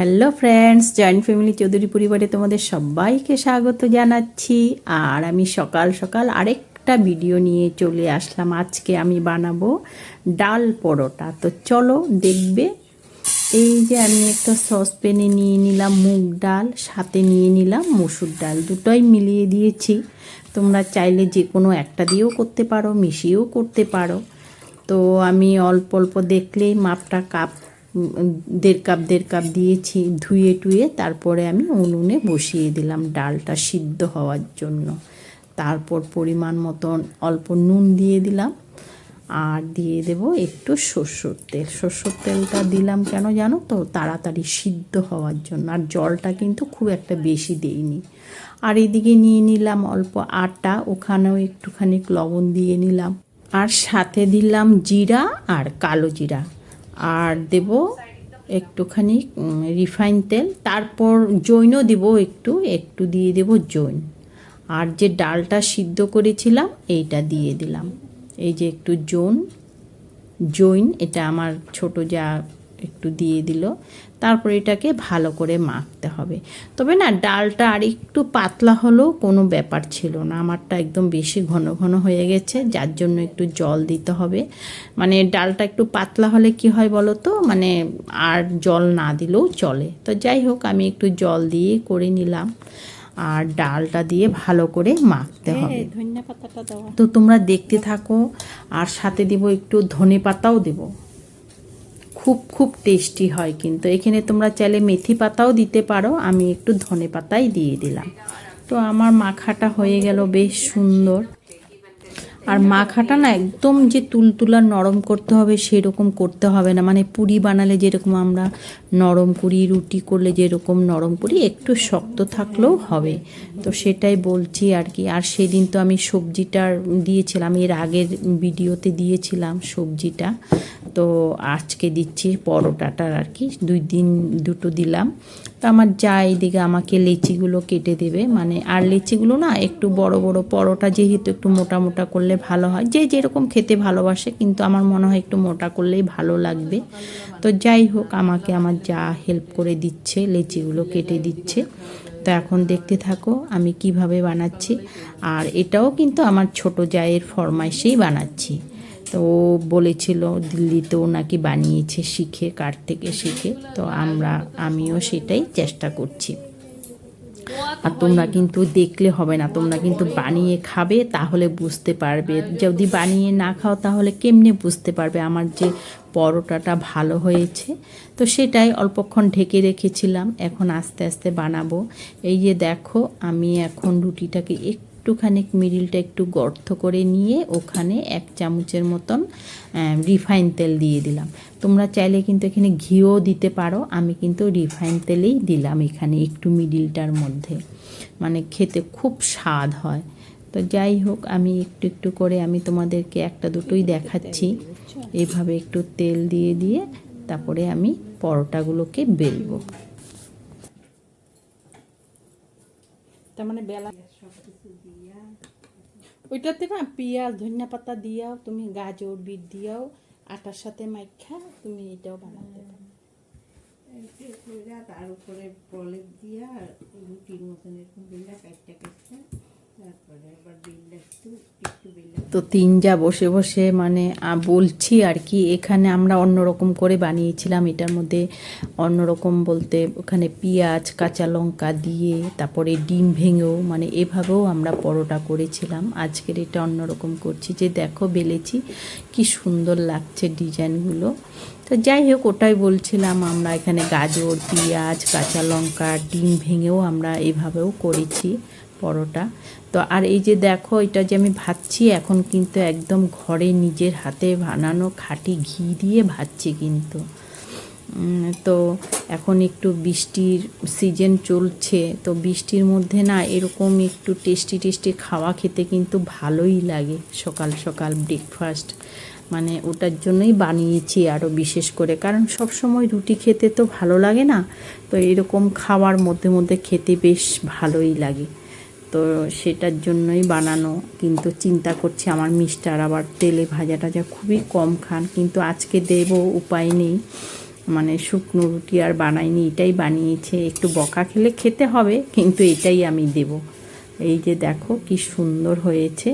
Hello friends, joint family Chowdhury পরিবারে তোমাদের সবাইকে স্বাগত জানাচ্ছি। আর আমি সকাল সকাল আরেকটা ভিডিও নিয়ে চলে আসলাম। আজকে আমি বানাবো ডাল পরোটা। তো চলো দেখবে। এই যে আমি একটা সসপ্যানে নিয়ে নিলাম মুগ ডাল, সাথে নিয়ে নিলাম মসুর ডাল, দুটোই মিলিয়ে দিয়েছি। তোমরা চাইলে যে কোনো একটা দিয়েও করতে পারো, মিশিয়েও করতে পারো। তো আমি অল্প অল্প দেখলেই মাপটা দেড় কাপ দিয়েছি, ধুয়ে টুয়ে তারপরে আমি উনুনে বসিয়ে দিলাম ডালটা সিদ্ধ হওয়ার জন্য। তারপর পরিমাণ মতন অল্প নুন দিয়ে দিলাম, আর দিয়ে দেব একটু সরষের তেল। সরষের তেলটা দিলাম কেন জানো তো, তাড়াতাড়ি সিদ্ধ হওয়ার জন্য। আর জলটা কিন্তু খুব একটা বেশি দেইনি। আর এদিকে নিয়ে নিলাম অল্প আটা, ওখানেও একটুখানি লবণ দিয়ে নিলাম। আর সাথে দিলাম জিরা আর কালো জিরা, আর দেব একটুখানি রিফাইন তেল। তারপর জৈনও দেব, একটু দিয়ে দেব জৈন। আর যে ডালটা সিদ্ধ করেছিলাম এইটা দিয়ে দিলাম। এই যে একটু জৈন, এটা আমার ছোট যা একটু দিয়ে দিল। তারপর এটাকে ভালো করে মাখতে হবে। তবে না, ডালটা আর একটু পাতলা হলেও কোনো ব্যাপার ছিল না। আমারটা একদম বেশি ঘন ঘন হয়ে গেছে, যার জন্য একটু জল দিতে হবে। মানে ডালটা একটু পাতলা হলে কি হয় বলো তো, মানে আর জল না দিলেও চলে। তো যাই হোক, আমি একটু জল দিয়ে করে নিলাম। আর ডালটা দিয়ে ভালো করে মাখতে হবে। ধনিয়া পাতাটা দেওয়া, তো তোমরা দেখতে থাকো। আর সাথে দেব একটু ধনে পাতাও দেব। খুব টেস্টি হয় কিন্তু। এখানে তোমরা চাইলে মেথি পাতাও দিতে পারো, আমি একটু ধনে পাতাই দিয়ে দিলাম। তো আমার মাখাটা হয়ে গেল বেশ সুন্দর। আর মাখাটা না একদম যে তুলতুলা নরম করতে হবে সেরকম করতে হবে না। মানে পুরি বানালে যেরকম আমরা নরম করি, রুটি করলে যেরকম নরম করি, একটু শক্ত থাকলেও হবে। তো সেটাই বলছি আর কি। আর সেদিন তো আমি সবজিটা দিয়েছিলাম, এর আগের ভিডিওতে দিয়েছিলাম সবজিটা। তো আজকে দিচ্ছি পরোটাটার আর কি, দুটো দিলাম। তো আমার যা এইদিকে আমাকে লেচিগুলো কেটে দেবে। মানে আর লেচিগুলো না একটু বড় বড়, পরোটা যেহেতু একটু মোটা মোটা করলে ভালো হয়, যে যেরকম খেতে ভালোবাসে, কিন্তু আমার মনে হয় একটু মোটা করলেই ভালো লাগবে। তো যাই হোক, আমাকে আমার যা হেল্প করে দিচ্ছে, লেচিগুলো কেটে দিচ্ছে। তো এখন দেখতে থাকো আমি কিভাবে বানাচ্ছি। আর এটাও কিন্তু আমার ছোট জায়ের ফরমাইশেই বানাচ্ছি। তো ও বলেছিল দিল্লিতেও নাকি বানিয়েছে শিখে, কার থেকে শিখে। তো আমিও সেটাই চেষ্টা করছি। আর তোমরা কিন্তু দেখলে হবে না, তোমরা কিন্তু বানিয়ে খাবে, তাহলে বুঝতে পারবে। যদি বানিয়ে না খাও তাহলে কেমনে বুঝতে পারবে আমার যে পরোটাটা ভালো হয়েছে। তো সেটাই অল্পক্ষণ ঢেকে রেখেছিলাম, এখন আস্তে আস্তে বানাবো। এই যে দেখো, আমি এখন রুটিটাকে একটুখানি মিডিলটা একটু গর্ত করে নিয়ে ওখানে 1 চামচের মতন রিফাইন তেল দিয়ে দিলাম। তোমরা চাইলে কিন্তু এখানে ঘিও দিতে পারো, আমি কিন্তু রিফাইন তেলেই দিলাম এখানে একটু মিডিলটার মধ্যে। মানে খেতে খুব স্বাদ হয়। তো যাই হোক, আমি একটু করে আমি তোমাদেরকে একটা দুটোই দেখাচ্ছি। এইভাবে একটু তেল দিয়ে দিয়ে তারপরে আমি পরোটাগুলোকে বেলবো। তার মানে বেলা ওইটাতে না পেঁয়াজ ধনিয়া পাতা দিয়াও, তুমি গাজর বিট দিয়াও আটার সাথে মাইখা তুমি এটাও বানাতে পারো। তার উপরে প্রলেপ দিয়া রুটির মতন এরকম বেলা কাটটা তারপরে আবার বেলা একটু তো তিনজা বসে বসে মানে বলছি আর কি। এখানে আমরা অন্যরকম করে বানিয়েছিলাম, এটার মধ্যে অন্যরকম বলতে ওখানে পেঁয়াজ কাঁচা লঙ্কা দিয়ে তারপরে ডিম ভেঙেও, মানে এভাবেও আমরা পরোটা করেছিলাম। আজকের এটা অন্যরকম করছি। যে দেখো বেলেছি, কি সুন্দর লাগছে ডিজাইনগুলো। তো যাই হোক, ওটাই বলছিলাম, আমরা এখানে গাজর পেঁয়াজ কাঁচা লঙ্কা ডিম ভেঙেও আমরা এভাবেও করেছি পরোটা। তো আর এই যে দেখো, এটা যে আমি ভাজছি এখন কিন্তু একদম ঘরে নিজের হাতে বানানো খাঁটি ঘি দিয়ে ভাজছি কিন্তু। তো এখন একটু বৃষ্টির সিজন চলছে, তো বৃষ্টির মধ্যে না এরকম একটু টেস্টি খাওয়া খেতে কিন্তু ভালোই লাগে। সকাল সকাল ব্রেকফাস্ট মানে ওটার জন্যই বানিয়েছি আরও বিশেষ করে, কারণ সব সময় রুটি খেতে তো ভালো লাগে না। তো এরকম খাওয়ার মধ্যে মধ্যে খেতে বেশ ভালোই লাগে। তো সেটার জন্যই বানানো। কিন্তু চিন্তা করছি, আমার মিস্টার আবার তেলে ভাজা টাজা খুবই কম খান, কিন্তু আজকে দেব, উপায় নেই। মানে শুকনো রুটি আর বানাইনি, এটাই বানিয়েছে। একটু বকা খেলে খেতে হবে, কিন্তু এটাই আমি দেব। এই যে দেখো কি সুন্দর হয়েছে।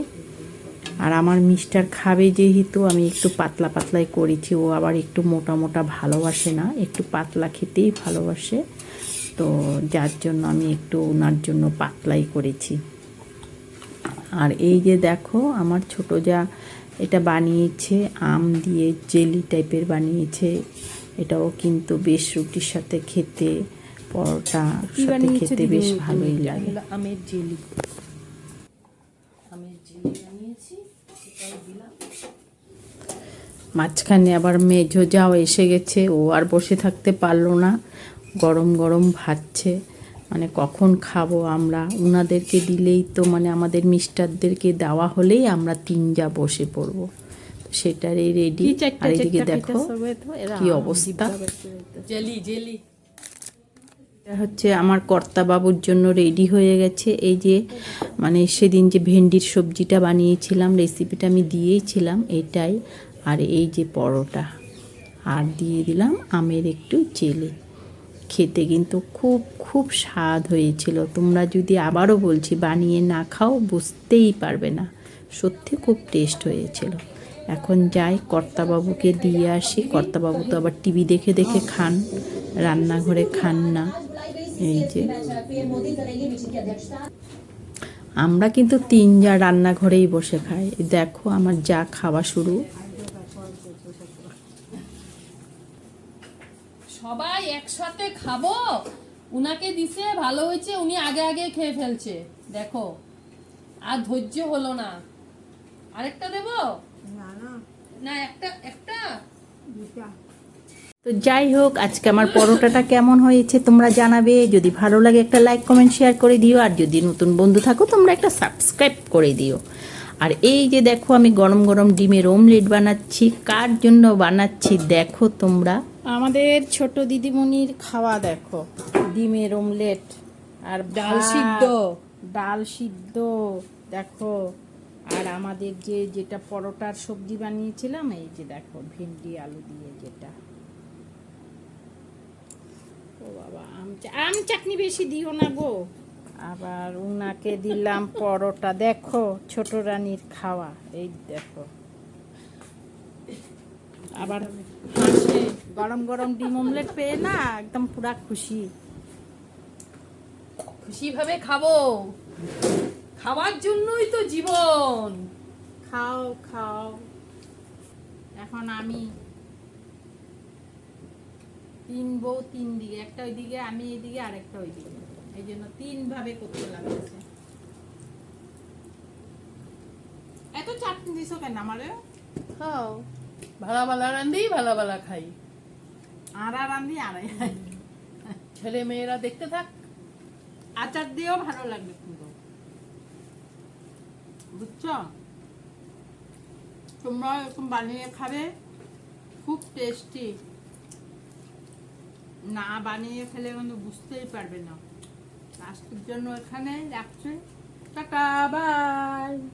আর আমার মিস্টার খাবে যেহেতু আমি একটু পাতলা পাতলাই করেছি, ও আবার একটু মোটা মোটা ভালোবাসে না, একটু পাতলা খেতেই ভালোবাসে, তো যার জন্য আমি একটু ওনার জন্য পাতলাই করেছি। আর এই যে দেখো আমার ছোট যা এটা বানিয়েছে, আম দিয়ে জেলি টাইপের বানিয়েছে। এটাও কিন্তু বেশ রুটির সাথে খেতে, পরোটার সাথে খেতে বেশ ভালোই লাগে। আমের জেলি, আমের জেলি বানিয়েছি, সেটাও দিলাম। মাঝখানে আবার মেজো যাও এসে গেছে, ও আর বসে থাকতে পারলো না, গরম গরম ভাজছে। মানে কখন খাবো আমরা, ওনাদেরকে দিলেই তো মানে আমাদের মিস্টারদেরকে দেওয়া হলেই আমরা তিনজা বসে পড়বো, সেটারই রেডি। আর এদিকে দেখো কি অবস্থা। জেলি জেলি এটা হচ্ছে আমার কর্তা বাবুর জন্য রেডি হয়ে গেছে। এই যে মানে সেদিন যে ভেন্ডির সবজিটা বানিয়েছিলাম, রেসিপিটা আমি দিয়েছিলাম এটাই। আর এই যে পরোটা, আর দিয়ে দিলাম আমের একটু জেলি। খেতে কিন্তু খুব খুব স্বাদ হয়েছিল। তোমরা যদি, আবারও বলছি, বানিয়ে না খাও বুঝতেই পারবে না, সত্যি খুব টেস্ট হয়েছিল। এখন যাই কর্তাবাবুকে দিয়ে আসি। কর্তাবাবু তো আবার টিভি দেখে দেখে খান, রান্নাঘরে খান না। এই যে আমরা কিন্তু তিনজা রান্নাঘরেই বসে খাই। দেখো আমার যা খাওয়া শুরু। সবাই একসাথে খাবো, উনাকে দিছে ভালো হয়েছে, উনি আগে আগে খেয়ে ফেলছে। দেখো আর ধৈর্য হলো না। আরেকটা দেবো? না না না, একটা একটা তো যাই হোক, আজকে আমার পরোটাটা কেমন হয়েছে তোমরা জানাবে। যদি ভালো লাগে একটা লাইক কমেন্ট শেয়ার করে দিও, আর যদি নতুন বন্ধু থাকো তোমরা একটা সাবস্ক্রাইব করে দিও। আর এই যে দেখো আমি গরম গরম ডিমের অমলেট বানাচ্ছি। কার জন্য বানাচ্ছি দেখো তোমরা, আমাদের ছোট দিদিমণির খাওয়া দেখো, ডিমের অমলেট আর ডাল ভাত, সিদ্ধ। ডাল সিদ্ধ দেখো। আর আমাদের যেটা পরোটার সবজি বানিয়েছিলাম, এই যে দেখো ভেন্ডি আলু দিয়ে যেটা। ও বাবা, আম চাটনি বেশি দিও না গো। আবার উনাকে দিলাম পরোটা, দেখো ছোট রানীর খাওয়া, এই দেখো। আবার হাসে, গরম গরম ডিম অমলেট পেয়ে না একদম পুরা খুশি। খুশি ভাবে খাবো, খাওয়ার জন্যই তো জীবন। খাও খাও। এখন আমি তিন বউ তিন দিকে, একটা ওইদিকে, আমি এইদিকে, আরেকটা ওইদিকে, এই জন্য তিন ভাবে করতে লাগছে। এত চাটনি দিছো কেন আমারে? খাও, ভালা ভালা রান্ধি, ভালা ভালা খাই। আড়া রান্ধি আড়াই, ছেলে মেয়েরা দেখতে থাক। আচার দিয়েও ভালো লাগবে কিন্তু, বুঝছো? তোমরা এরকম বানিয়ে খাবে, খুব টেস্টি। না বানিয়ে খেলে কিন্তু বুঝতেই পারবে না। আজকের জন্য এখানে রাখছি, টাটা বাই।